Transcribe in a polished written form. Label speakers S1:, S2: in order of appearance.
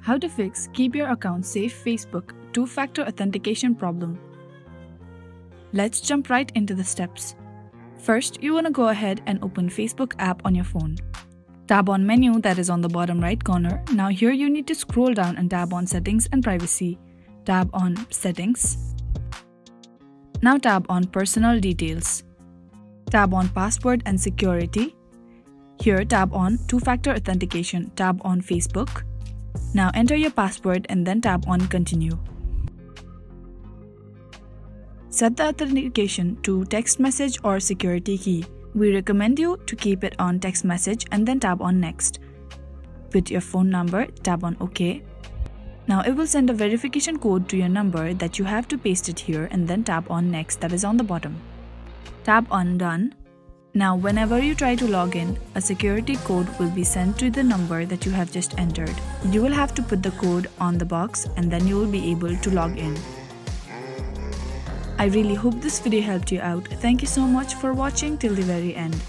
S1: How to fix Keep Your Account Safe Facebook two-factor authentication problem. Let's jump right into the steps. First, you want to go ahead and open Facebook app on your phone. Tap on menu that is on the bottom right corner. Now here you need to scroll down and tap on Settings and Privacy. Tap on Settings. Now tap on Personal Details. Tap on Password and Security. Here tap on Two-Factor Authentication. Tap on Facebook. Now enter your password and then tap on Continue. Set the authentication to text message or security key. We recommend you to keep it on text message and then tap on Next. Put your phone number, tap on OK. Now it will send a verification code to your number that you have to paste it here and then tap on Next, that is on the bottom. Tap on Done. Now whenever you try to log in, a security code will be sent to the number that you have just entered. You will have to put the code on the box and then you will be able to log in. I really hope this video helped you out. Thank you so much for watching till the very end.